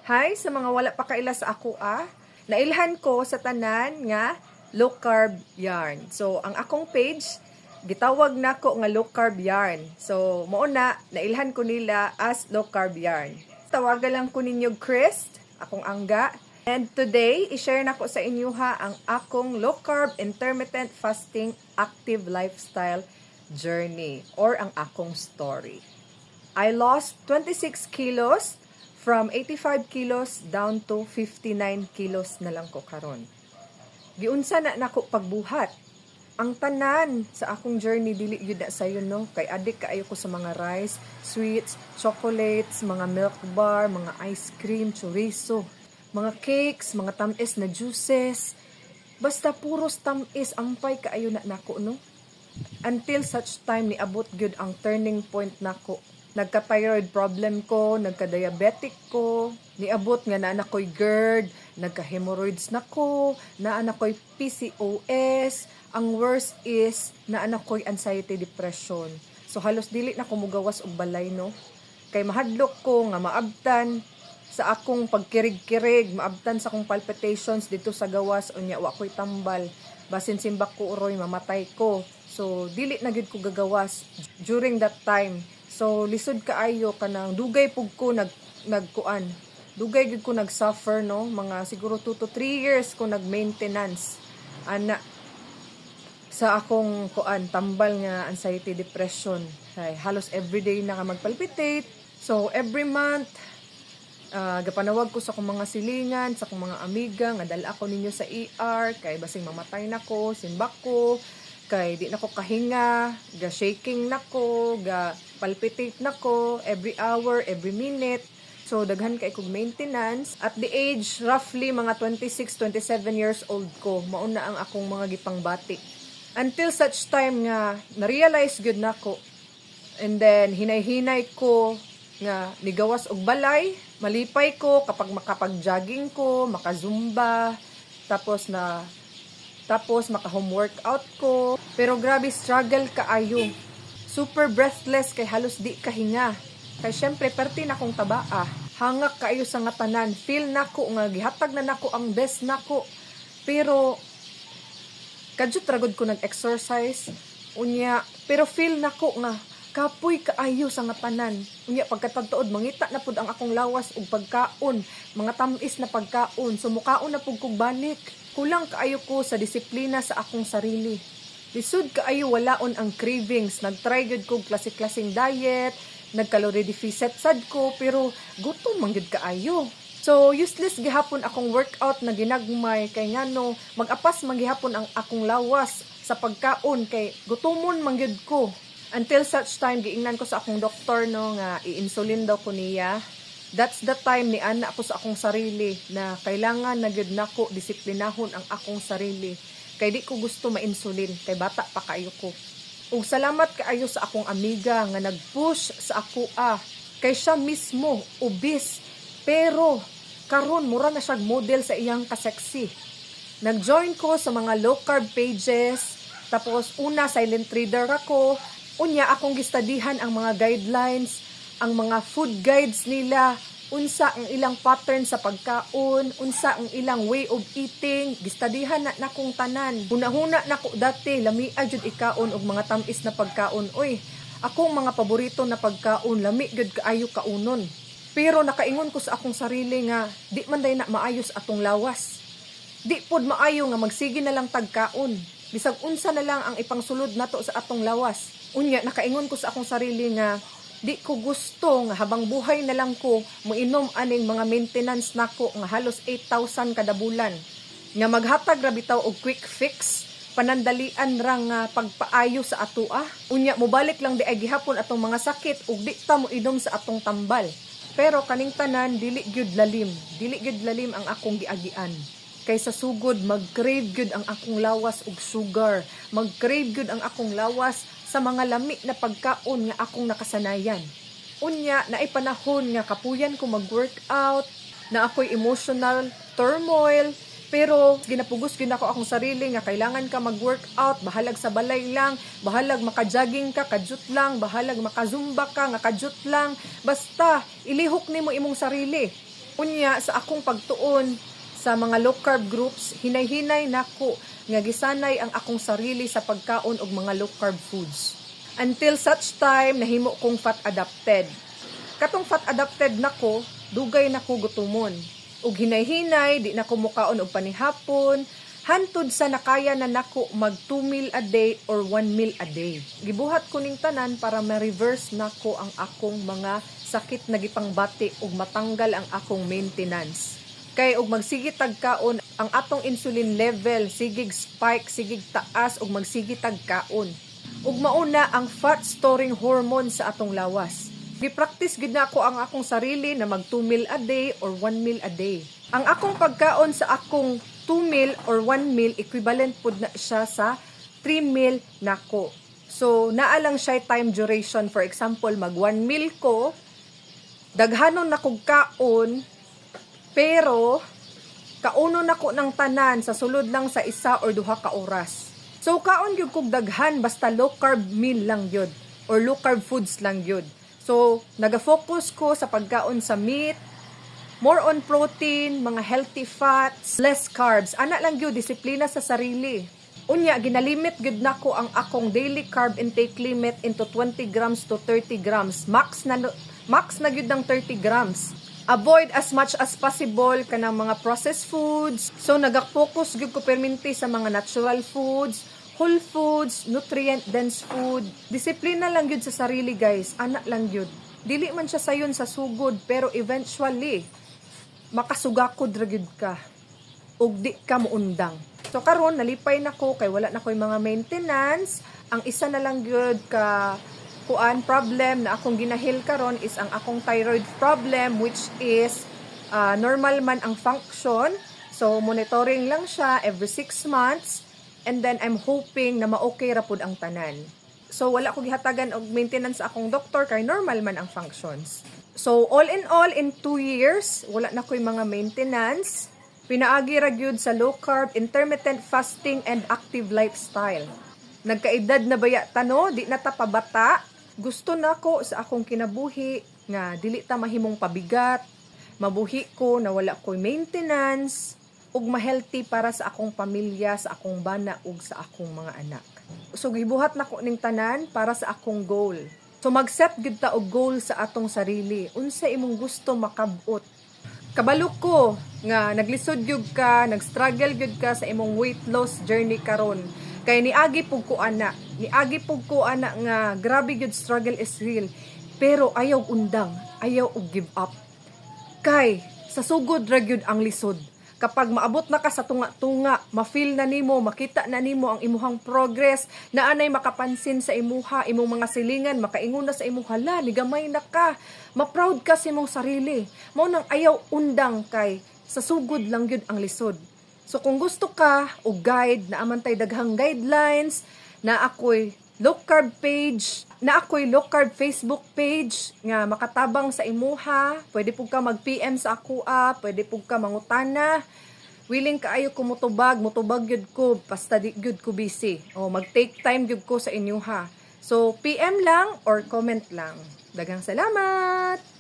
Hi sa mga wala pa kaila sa ako Nailhan ko sa tanan nga low carb yarn. So ang akong page gitawag nako nga low carb yarn. So mao na nailhan ko nila as low carb yarn. Tawagan lang ko ninyo Chris, akong angga. And today, i-share nako sa inyo ang akong low carb intermittent fasting active lifestyle journey or ang akong story. I lost 26 kilos from 85 kilos down to 59 kilos na lang ko karon. Giunsa na nako pagbuhat. Ang tanan sa akong journey dili gyud na sayo no, kay adik kaayo ko sa mga rice, sweets, chocolates, mga milk bar, mga ice cream, chorizo, mga cakes, mga tamis na juices. Basta puros tamis ampay kaayo na nako no. Until such time ni abot gyud ang turning point nako. Nagka-thyroid problem ko, nagka-diabetic ko, niabot nga na anak ko'y GERD, nagka-hemorrhoids na ko, na anak ko'y PCOS, ang worst is na anak ko'y anxiety depression. So halos dili na ko mugawas og balay no. Kay mahadlok ko nga maabtan sa akong pagkirig-kirig, maabtan sa akong palpitations dito sa gawas unya wa ko'y tambal. Basin simbak ko uroy mamatay ko. So dili na gid ko gagawas during that time. So lisod kaayo kanang dugay pug ko nagkuan. Dugay gid ko nagsuffer no, mga siguro 2 to 3 years ko nagmaintenance ana sa akong kuan tambal nga anxiety depression. Ay, halos everyday na ka magpalpitate. So every month gapanawag ko sa akong mga silingan, sa akong mga amiga nga dala ako ninyo sa ER kay basing mamatay nako, simbak ko. Kay di nako kahinga, ga shaking nako, ga palpitate nako every hour, every minute. So daghan kay kog maintenance. At the age roughly mga 26, 27 years old ko, mao na ang akong mga gipangbati. Until such time nga na-realize gyud nako. And then hinay-hinay ko nga nigawas og balay, malipay ko kapag makapag-jogging ko, makazumba, tapos maka-home workout ko. Pero grabe struggle kaayo. Super breathless kay halos di kahinga. Kay syempre perti na kong tabaa. Hangak kaayo sa nga tanan. Feel nako nga gihatag na nako ang best nako. Pero kadyo tragod ko nag-exercise. Unya, pero feel nako nga kapoy kaayo sa nga tanan. Unya pagkatagtuod mangita na pud ang akong lawas ug pagkaon, mga tamis na pagkaon. So mukaon na pud kog balik. Kulang kaayo ko sa disiplina sa akong sarili. Lisod kaayo walaon ang cravings. Nag-try gyud kog klase-klaseng diet, nag-calorie deficit sad ko, pero gutom man gyud kaayo. So useless gihapon akong workout na ginagmay kay ngano mag-apas man gihapon ang akong lawas sa pagkaon kay gutomon man gyud ko. Until such time giingnan ko sa akong doktor no nga i-insulin daw ko niya. That's the time ni ana ako sa akong sarili na kailangan na gyud nako disiplinahon ang akong sarili. Kay di ko gusto ma-insulin kay bata pa kaayo ko. Ug salamat kaayo sa akong amiga nga nag-push sa ako kay siya mismo obese pero karon mura na siya model sa iyang ka-sexy. Nag-join ko sa mga low carb pages tapos una silent reader ako. Unya akong gistadihan ang mga guidelines, ang mga food guides nila, unsa ang ilang pattern sa pagkaon, unsa ang ilang way of eating, gistadihan na nakong tanan. Hunahuna nako dati lami jud ikaon og mga tamis na pagkaon. Oy, akong mga paborito na pagkaon lami gud kaayo kaunon. Pero nakaingon ko sa akong sarili nga di man day na maayos atong lawas. Di pod maayo nga magsige na lang tagkaon. Bisag unsa na lang ang ipangsulod nato sa atong lawas. Unya nakaingon ko sa akong sarili nga di ko gusto nga habang buhay na lang ko moinom aning mga maintenance nako nga halos 8,000 kada bulan. Nga maghatag ra bitaw og quick fix, panandalian ra nga pagpaayo sa atoa. Unya mobalik lang di ay gihapon atong mga sakit ug di ta mo inom sa atong tambal. Pero kaning tanan dili gyud lalim ang akong giagian. Kaysa sugod mag-crave gyud ang akong lawas og sugar, mag-crave gyud ang akong lawas sa mga lami na pagkaon nga akong nakasanayan. Unya, naay panahon nga kapuyan ko mag-workout, na ako'y emotional turmoil, pero ginapugos gyud ako akong sarili nga kailangan ka mag-workout, bahalag sa balay lang, bahalag maka-jogging ka, kadyot lang, bahalag makazumba ka, nga kadyot lang, basta ilihok nimo imong sarili. Unya sa akong pagtuon sa mga low carb groups, hinay-hinay nako nga gisanay ang akong sarili sa pagkaon og mga low carb foods. Until such time nahimo kong fat adapted. Katong fat adapted nako, dugay nako gutumon. Ug hinay-hinay di nako mukaon og panihapon, hantod sa nakaya na nako mag 2 meal a day or 1 meal a day. Gibuhat ko ning tanan para ma-reverse nako ang akong mga sakit na gipangbati ug matanggal ang akong maintenance. Kay ug magsigit tagkaon ang atong insulin level, sigig spike, sigig taas ug magsigit tagkaon. Ug mauna ang fat storing hormone sa atong lawas. Gi-practice gid nako ang akong sarili na mag 2 meal a day or 1 meal a day. Ang akong pagkaon sa akong 2 meal or 1 meal equivalent pud na siya sa 3 meal nako. So naa lang siya time duration. For example, mag 1 meal ko, daghanon na kog kaon, pero kauno na ko ng tanan sa sulod lang sa 1 or 2 ka oras. So kaon gyud kog daghan basta low carb meal lang gyud or low carb foods lang gyud. So naga-focus ko sa pagkaon sa meat, more on protein, mga healthy fats, less carbs. Ana lang gyud disiplina sa sarili. Unya ginalimit gyud nako ang akong daily carb intake limit into 20 grams to 30 grams. Max na gyud ng 30 grams. Avoid as much as possible kanang mga processed foods. So nagak-focus gyud ko perminti sa mga natural foods, whole foods, nutrient-dense food. Disiplina lang gyud sa sarili, guys. Ana lang gyud. Dili man siya sayon sa sugod, pero eventually makasugakod ra gyud ka. Ug di ka muundang. So karon nalipay nako kay wala na koy mga maintenance. Ang isa na lang gyud ka problem na akong ginahil karon is ang akong thyroid problem, which is normal man ang function. So monitoring lang siya every 6 months, and then I'm hoping na ma-okay ra pud ang tanan. So wala ko gihatagan og maintenance sa akong doktor kay normal man ang functions. So all in 2 years wala na koy mga maintenance. Pinaagi ra gyud sa low carb, intermittent fasting and active lifestyle. Nagkaedad na baya tano, di na ta pabata. Gusto nako sa akong kinabuhi nga dili ta mahimong pabigat, mabuhi ko na wala ko'y maintenance, ug ma-healthy para sa akong pamilya, sa akong bana ug sa akong mga anak. So gibuhat nako ning tanan para sa akong goal. So mag-set gid ta og goal sa atong sarili. Unsa imong gusto makabot? Kabalo ko nga naglisod gyud ka, nag-struggle gyud ka sa imong weight loss journey karon. Kay niagi pug ko ana nga grabe gyud, struggle is real. Pero ayaw undang, ayaw og give up. Kay sa sugod ra gyud ang lisod. Kapag maabot na ka sa tunga-tunga, ma-feel na nimo, makita na nimo ang imuhang progress, naanay makapansin sa imuha, imong mga silingan, makaingon na sa imuha, la, nigamay na ka. Ma-proud ka sa imong sarili. Mao nang ayaw undang kay sa sugod lang gyud ang lisod. So kung gusto ka o guide na amantay daghang guidelines, na ako'y low carb page, na ako'y low carb Facebook page nga makatabang sa imuha, pwede pug ka mag-PM sa ako, pwede pug ka mangutana. Willing kaayo ko mutubag gyud ko basta di gyud ko busy. O mag-take time gyud ko sa inyuha. So PM lang or comment lang. Daghang salamat.